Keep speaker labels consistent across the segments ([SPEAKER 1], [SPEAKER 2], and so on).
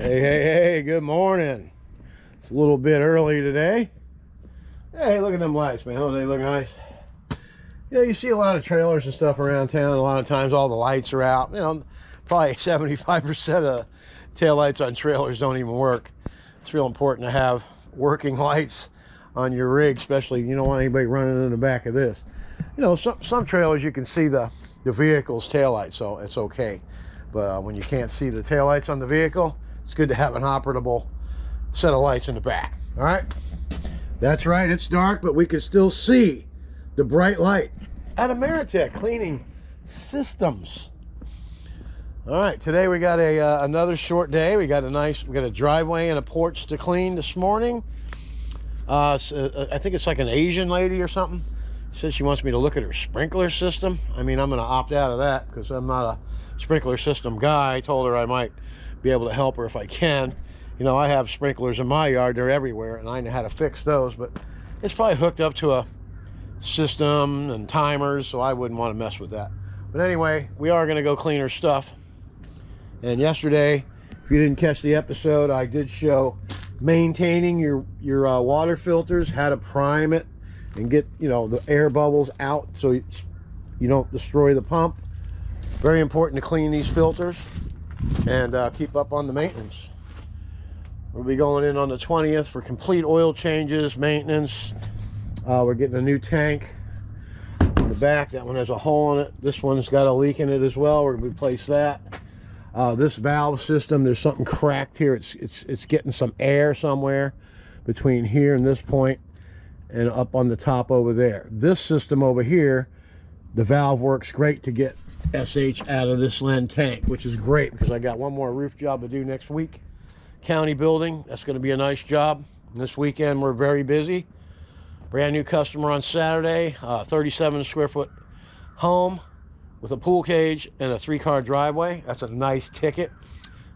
[SPEAKER 1] Hey, good morning. It's a little bit early today. Hey, look at them lights, man. Don't they look nice? You know, you see a lot of trailers and stuff around town. A lot of times all the lights are out. You know, probably 75% of taillights on trailers don't even work. It's real important to have working lights on your rig, especially you don't want anybody running in the back of this. You know, some trailers you can see the vehicle's taillights, so it's okay. But when you can't see the taillights on the vehicle, it's good to have an operable set of lights in the back. All right, that's right, it's dark, but we can still see the bright light at Ameritech Cleaning Systems. All right, today we got another short day. We got a driveway and a porch to clean this morning. I think it's like an Asian lady or something. Said she wants me to look at her sprinkler system. I mean, I'm going to opt out of that because I'm not a sprinkler system guy. I told her I might be able to help her if I can. You know, I have sprinklers in my yard. They're everywhere, and I know how to fix those, but it's probably hooked up to a system and timers, so I wouldn't want to mess with that. But anyway, we are going to go clean her stuff. And yesterday, if you didn't catch the episode, I did show maintaining your water filters, how to prime it and get, you know, the air bubbles out so you don't destroy the pump. Very important to clean these filters and keep up on the maintenance. We'll be going in on the 20th for complete oil changes, maintenance. We're getting a new tank in the back. That one has a hole in it. This one's got a leak in it as well. We're going to replace that. This valve system, there's something cracked here. It's getting some air somewhere between here and this point and up on the top over there. This system over here, the valve works great to get SH out of this Len tank, which is great because I got one more roof job to do next week. County building, that's going to be a nice job. And this weekend we're very busy. Brand new customer on Saturday, 37 square foot home with a pool cage and a 3-car driveway. That's a nice ticket.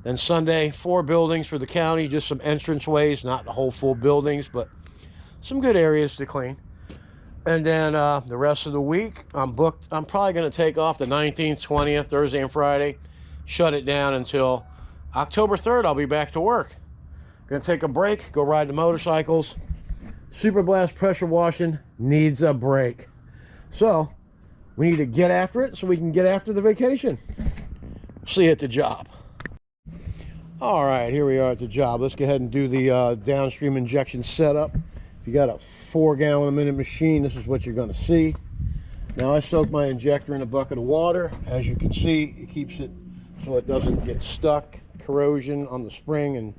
[SPEAKER 1] Then Sunday, 4 buildings for the county, just some entrance ways, not the whole full buildings, but some good areas to clean. And then the rest of the week, I'm booked. I'm probably going to take off the 19th, 20th, Thursday and Friday, shut it down until October 3rd. I'll be back to work. Going to take a break, go ride the motorcycles. Super Blast pressure washing needs a break. So we need to get after it so we can get after the vacation. See you at the job. All right, here we are at the job. Let's go ahead and do the downstream injection setup. If you got a 4-gallon-a-minute machine, this is what you're going to see. Now I soak my injector in a bucket of water. As you can see, it keeps it so it doesn't get stuck, corrosion on the spring, and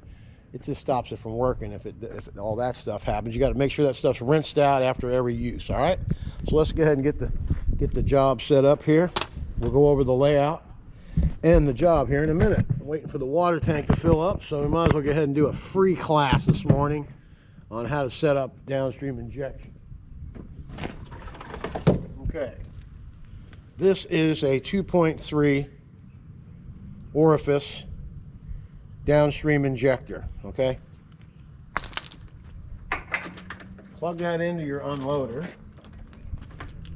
[SPEAKER 1] it just stops it from working if all that stuff happens. You got to make sure that stuff's rinsed out after every use. All right, so let's go ahead and get the job set up here. We'll go over the layout and the job here in a minute. I'm waiting for the water tank to fill up, so we might as well go ahead and do a free class this morning on how to set up downstream injection. Okay, this is a 2.3 orifice downstream injector. Okay, plug that into your unloader.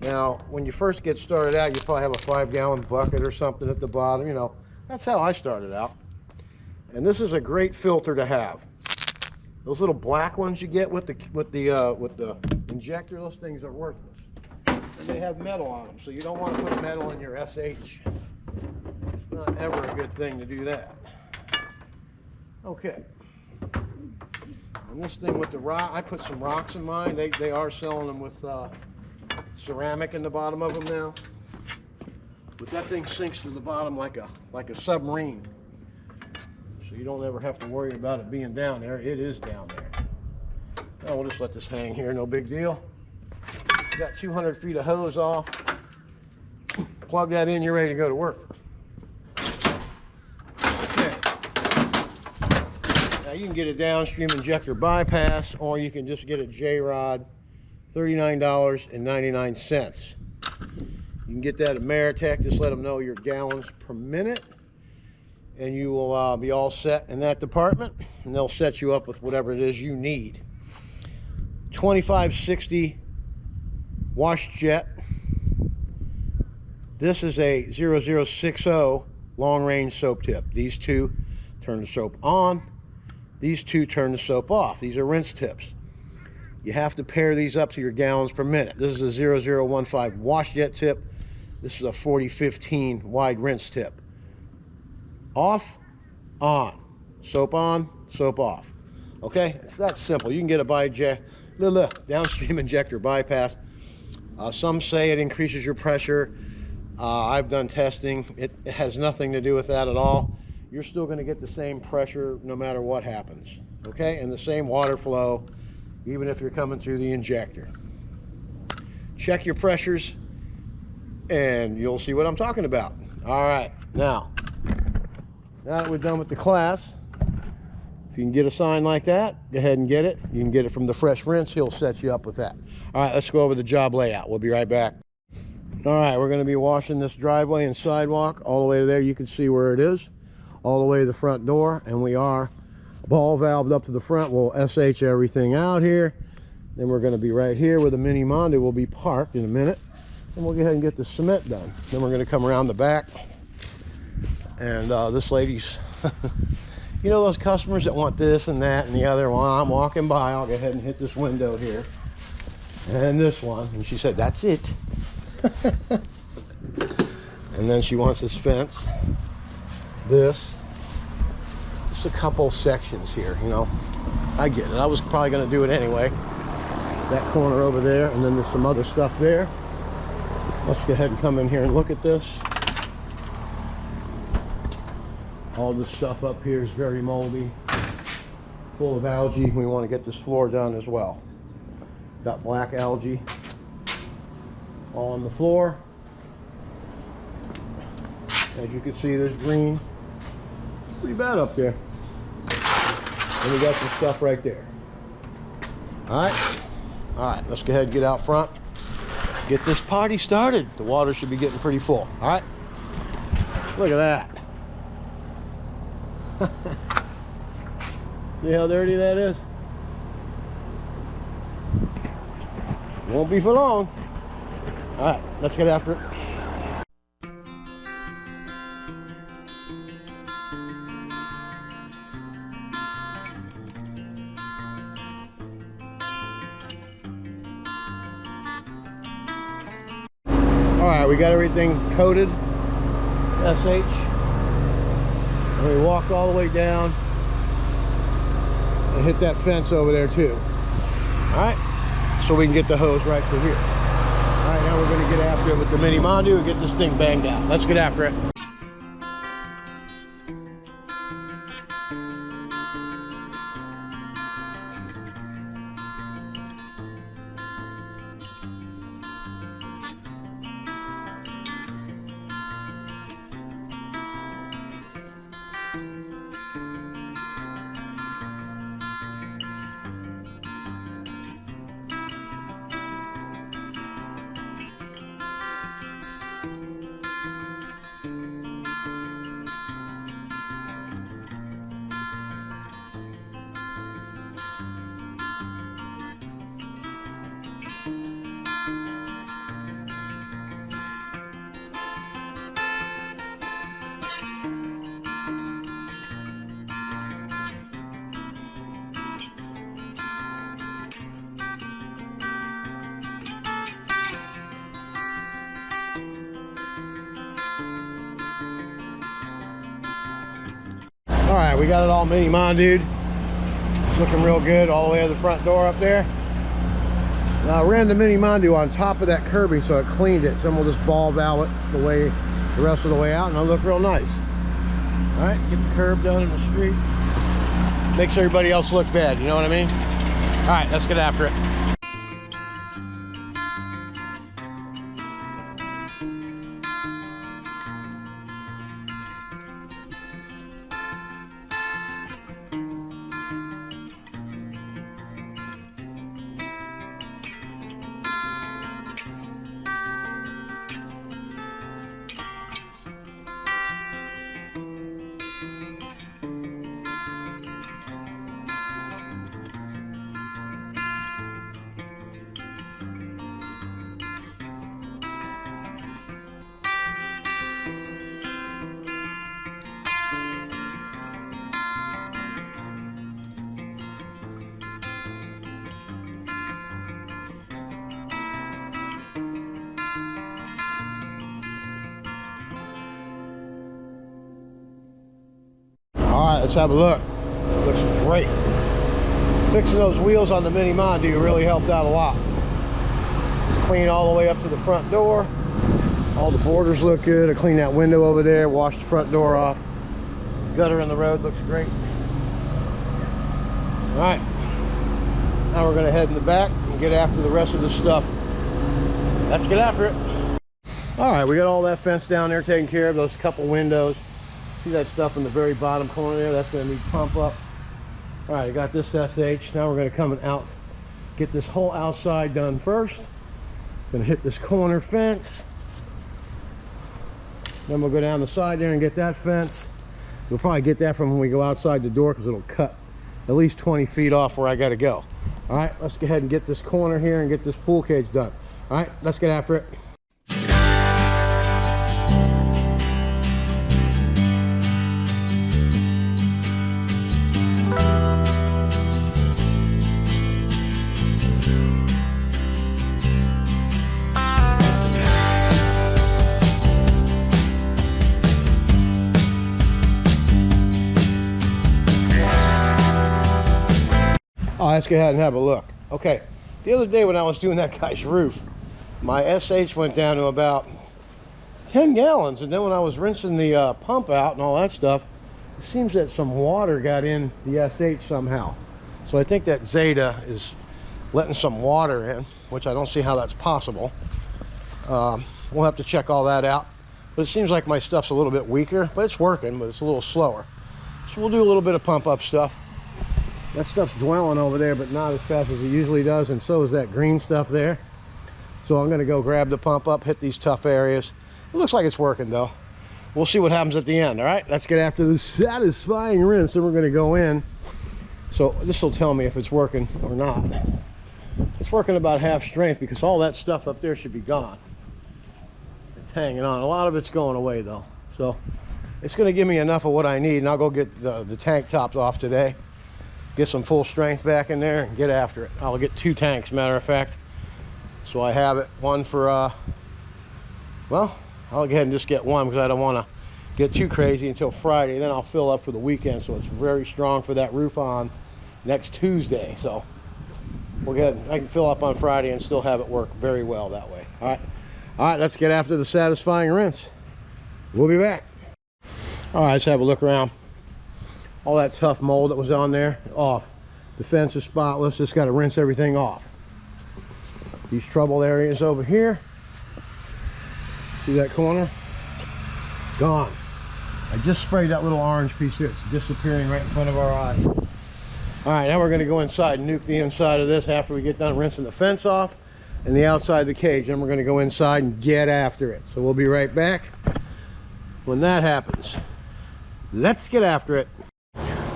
[SPEAKER 1] Now when you first get started out, you probably have a 5-gallon bucket or something at the bottom. You know, that's how I started out. And this is a great filter to have. Those little black ones you get with the injector, those things are worthless. And they have metal on them, so you don't want to put metal in your SH. It's not ever a good thing to do that. Okay. And this thing with the rock, I put some rocks in mine. They are selling them with ceramic in the bottom of them now. But that thing sinks to the bottom like a submarine. So you don't ever have to worry about it being down there. It is down there. Now we'll just let this hang here, no big deal. Got 200 feet of hose off. Plug that in, you're ready to go to work. Okay. Now you can get a downstream injector bypass, or you can just get a J-rod, $39.99. You can get that at Ameritech. Just let them know your gallons per minute, and you will be all set in that department, and they'll set you up with whatever it is you need. 2560 wash jet. This is a 0060 long range soap tip. These two turn the soap on. These two turn the soap off. These are rinse tips. You have to pair these up to your gallons per minute. This is a 0015 wash jet tip. This is a 4015 wide rinse tip. Off, on, soap on, soap off. Okay, it's that simple. You can get a downstream injector bypass. Some say it increases your pressure. I've done testing. It has nothing to do with that at all. You're still going to get the same pressure no matter what happens. Okay, and the same water flow, even if you're coming through the injector. Check your pressures, and you'll see what I'm talking about. All right, now that we're done with the class, if you can get a sign like that, go ahead and get it. You can get it from the Fresh Rinse. He'll set you up with that. All right, let's go over the job layout. We'll be right back. All right, we're going to be washing this driveway and sidewalk all the way to there. You can see where it is, all the way to the front door, and we are ball valved up to the front. We'll SH everything out here. Then we're going to be right here where the Mini Mondo will be parked in a minute, and we'll go ahead and get the cement done. Then we're going to come around the back, and this lady's you know those customers that want this and that and the other. While I'm walking by, I'll go ahead and hit this window here and this one, and she said that's it. And then she wants this fence, this, just a couple sections here, you know. I get it. I was probably going to do it anyway. That corner over there, and then there's some other stuff there. Let's go ahead and come in here and look at this. All this stuff up here is very moldy, full of algae. We want to get this floor done as well. Got black algae all on the floor. As you can see, there's green. Pretty bad up there. And we got some stuff right there. All right, let's go ahead and get out front. Get this party started. The water should be getting pretty full. All right, look at that. See how dirty that is? Won't be for long. All right, let's get after it. All right, we got everything coated, SH. And we walked all the way down and hit that fence over there too. All right, so we can get the hose right through here. All right, now we're going to get after it with the Mini Mondo and get this thing banged out. Let's get after it. All right, we got it all Mini Mondoed. Looking real good all the way to the front door up there. Now I ran the Mini Mondo on top of that curbing so it cleaned it. So we'll just ball valve it the rest of the way out, and it'll look real nice. All right, get the curb done in the street. Makes everybody else look bad, you know what I mean? All right, let's get after it. All right, let's have a look. Looks great. Fixing those wheels on the Mini Mondo really helped out a lot. Clean all the way up to the front door. All the borders look good. I cleaned that window over there, washed the front door off. Gutter in the road looks great. All right, now we're gonna head in the back and get after the rest of the stuff. Let's get after it. All right, we got all that fence down there taken care of, those couple windows. See that stuff in the very bottom corner there? That's gonna need pump up. All right, I got this SH. Now we're gonna come out, get this whole outside done first. Gonna hit this corner fence. Then we'll go down the side there and get that fence. We'll probably get that from when we go outside the door because it'll cut at least 20 feet off where I gotta go. All right, let's go ahead and get this corner here and get this pool cage done. All right, let's get after it. Oh, let's go ahead and have a look. Okay, the other day when I was doing that guy's roof, my SH went down to about 10 gallons, and then when I was rinsing the pump out and all that stuff, it seems that some water got in the SH somehow. So I think that Zeta is letting some water in, which I don't see how that's possible. We'll have to check all that out. But it seems like my stuff's a little bit weaker, but it's working, but it's a little slower. So we'll do a little bit of pump up stuff. That stuff's dwelling over there, but not as fast as it usually does, and so is that green stuff there. So I'm gonna go grab the pump up, hit these tough areas. It looks like it's working though. We'll see what happens at the end. All right, let's get after the satisfying rinse, and we're gonna go in. So this will tell me if it's working or not. It's working about half strength because all that stuff up there should be gone. It's hanging on. A lot of it's going away though. So it's gonna give me enough of what I need, and I'll go get the tank tops off today. Get some full strength back in there and get after it. I'll get 2 tanks, matter of fact. So I have it, one for, well, I'll go ahead and just get one because I don't want to get too crazy until Friday. Then I'll fill up for the weekend, so it's very strong for that roof on next Tuesday. So we'll get, I can fill up on Friday and still have it work very well that way. All right, let's get after the satisfying rinse. We'll be back. All right, let's have a look around. All that tough mold that was on there, off. The fence is spotless, just got to rinse everything off. These trouble areas over here, see that corner? Gone. I just sprayed that little orange piece here. It's disappearing right in front of our eyes. All right, now we're going to go inside and nuke the inside of this after we get done rinsing the fence off and the outside of the cage. Then we're going to go inside and get after it. So we'll be right back when that happens. Let's get after it.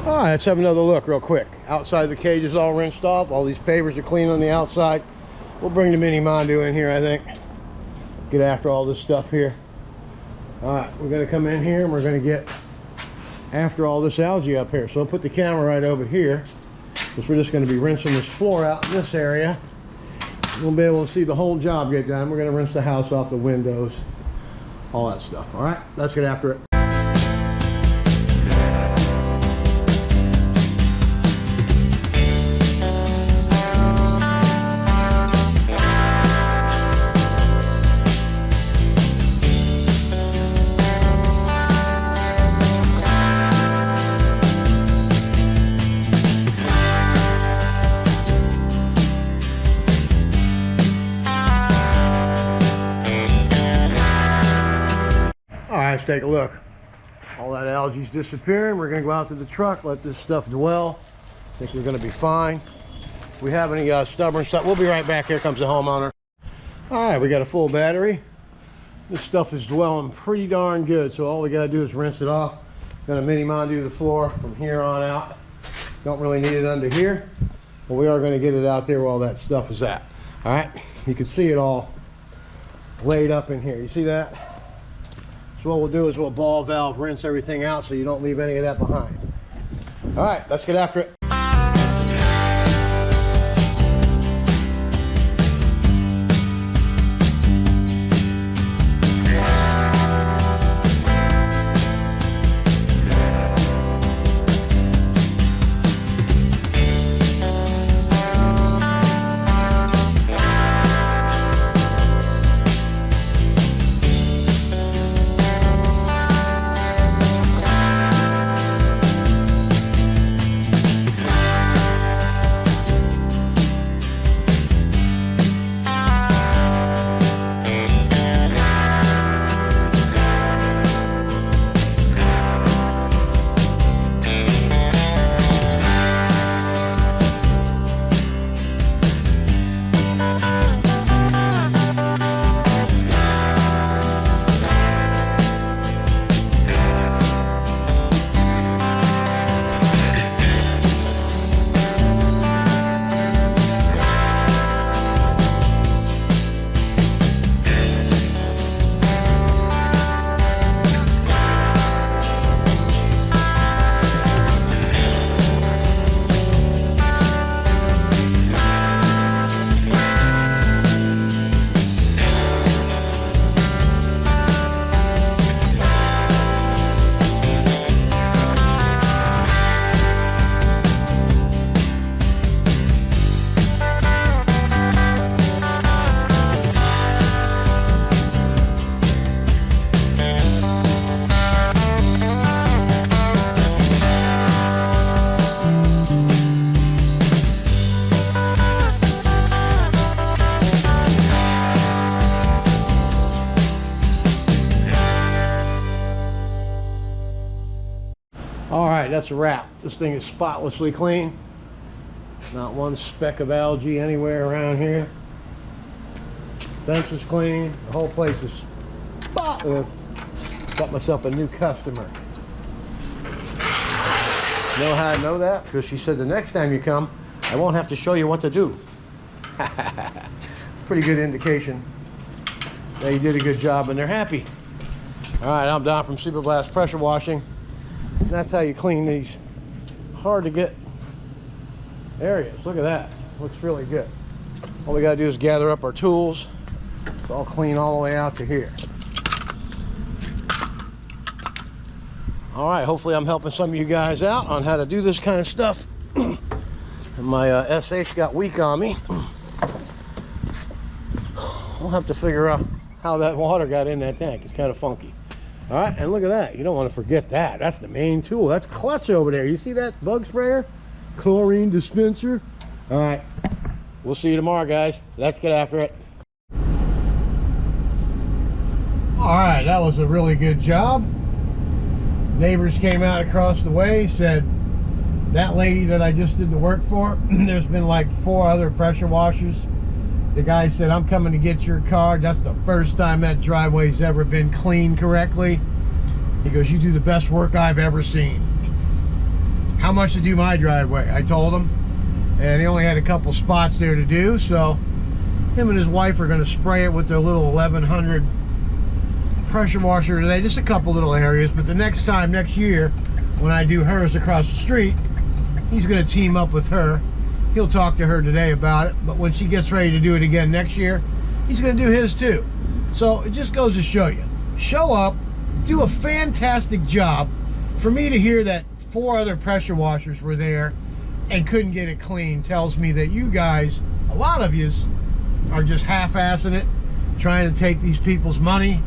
[SPEAKER 1] All right, let's have another look real quick. Outside the cage is all rinsed off. All these pavers are clean on the outside. We'll bring the Mini Mondo in here, I think. Get after all this stuff here. All right, we're gonna come in here and we're gonna get after all this algae up here. So I'll put the camera right over here because we're just gonna be rinsing this floor out in this area. We'll be able to see the whole job get done. We're gonna rinse the house off, the windows, all that stuff. All right, let's get after it. take a look. All that algae's disappearing. We're gonna go out to the truck, let this stuff dwell. I think we're gonna be fine. If we have any stubborn stuff, we'll be right back. Here comes the homeowner. All right, we got a full battery. This stuff is dwelling pretty darn good, so all we gotta do is rinse it off. Gonna mini mondo the floor from here on out. Don't really need it under here, but we are gonna get it out there where all that stuff is at. All right, you can see it all laid up in here. You see that? So what we'll do is we'll ball valve rinse everything out so you don't leave any of that behind. All right, let's get after it. All right, that's a wrap. This thing is spotlessly clean. Not one speck of algae anywhere around here. Bench is clean. The whole place is spotless. Got myself a new customer. Know how I know that? Because she said the next time you come, I won't have to show you what to do. Pretty good indication that you did a good job and they're happy. All right, I'm Don from Super Blast Pressure Washing. And that's how you clean these hard to get areas. Look at that. Looks really good. All we gotta do is gather up our tools. It's all clean all the way out to here. All right, hopefully I'm helping some of you guys out on how to do this kind of stuff. And my SH got weak on me. We'll have to figure out how that water got in that tank. It's kind of funky. All right, and look at that. You don't want to forget that. That's the main tool. That's clutch over there. You see that bug sprayer? Chlorine dispenser. All right, we'll see you tomorrow, guys. Let's get after it. All right, that was a really good job. Neighbors came out across the way, said that lady that I just did the work for, there's been like 4 other pressure washers. The guy said, I'm coming to get your car. That's the first time that driveway's ever been cleaned correctly. He goes, you do the best work I've ever seen. How much to do my driveway? I told him. And he only had a couple spots there to do, so him and his wife are going to spray it with their little 1100 pressure washer today. Just a couple little areas, but the next time, next year, when I do hers across the street, he's going to team up with her. He'll talk to her today about it, but when she gets ready to do it again next year, he's going to do his too. So it just goes to show you. Show up, do a fantastic job. For me to hear that 4 other pressure washers were there and couldn't get it clean tells me that you guys, a lot of yous, are just half-assing it, trying to take these people's money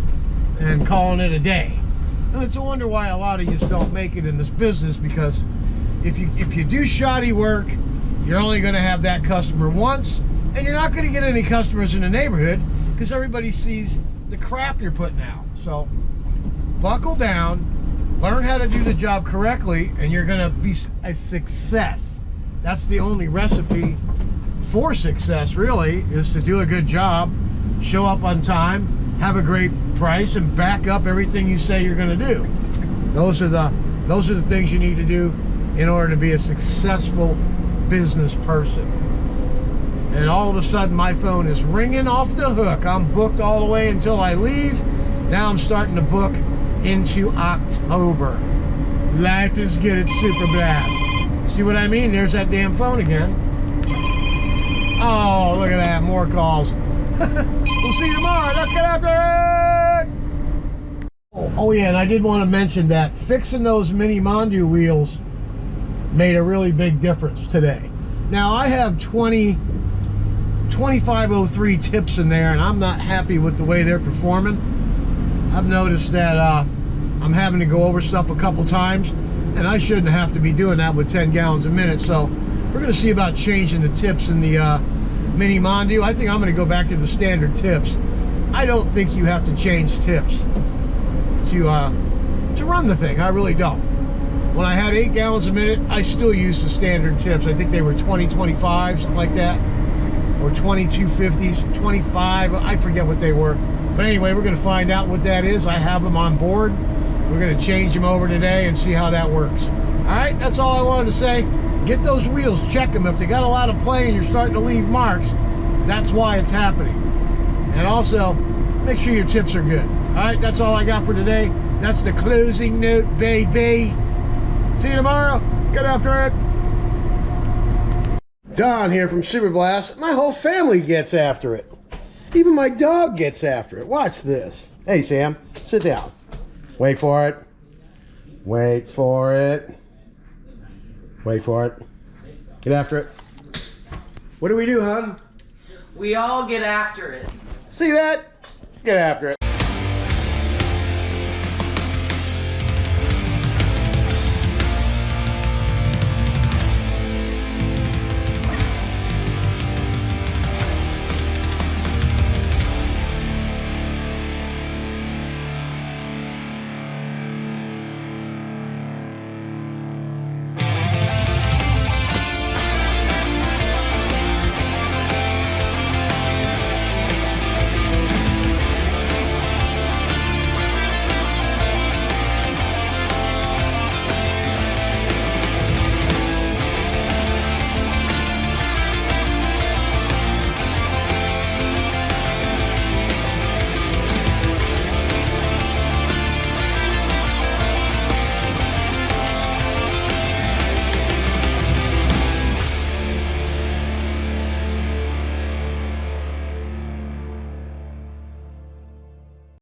[SPEAKER 1] and calling it a day. And it's a wonder why a lot of yous don't make it in this business, because if you do shoddy work, you're only going to have that customer once, and you're not going to get any customers in the neighborhood because everybody sees the crap you're putting out. So buckle down, learn how to do the job correctly, and you're gonna be a success. That's the only recipe for success, really, is to do a good job, show up on time, have a great price, and back up everything you say you're gonna do. Those are the things you need to do in order to be a successful business person. And all of a sudden my phone is ringing off the hook. I'm booked all the way until I leave. Now I'm starting to book into October. Life is good at Super Blast. See what I mean? There's that damn phone again. Oh, look at that, more calls. We'll see you tomorrow. Let's get after it! Oh yeah, and I did want to mention that fixing those mini Mondu wheels made a really big difference today. Now I have 2503 tips in there, and I'm not happy with the way they're performing. I've noticed that I'm having to go over stuff a couple times, and I shouldn't have to be doing that with 10 gallons a minute. So we're going to see about changing the tips in the mini Mondu. I think I'm going to go back to the standard tips. I don't think you have to change tips to run the thing. I really don't. When I had 8 gallons a minute, I still used the standard tips. I think they were 2025, something like that, or 2250s, 25. I forget what they were. But anyway, we're going to find out what that is. I have them on board. We're going to change them over today and see how that works. All right, that's all I wanted to say. Get those wheels, check them. If they got a lot of play and you're starting to leave marks, that's why it's happening. And also, make sure your tips are good. All right, that's all I got for today. That's the closing note, baby. See you tomorrow. Get after it. Don here from Super Blast. My whole family gets after it. Even my dog gets after it. Watch this. Hey, Sam, sit down. Wait for it. Wait for it. Wait for it. Get after it. What do we do, hon?
[SPEAKER 2] We all get after it.
[SPEAKER 1] See that? Get after it.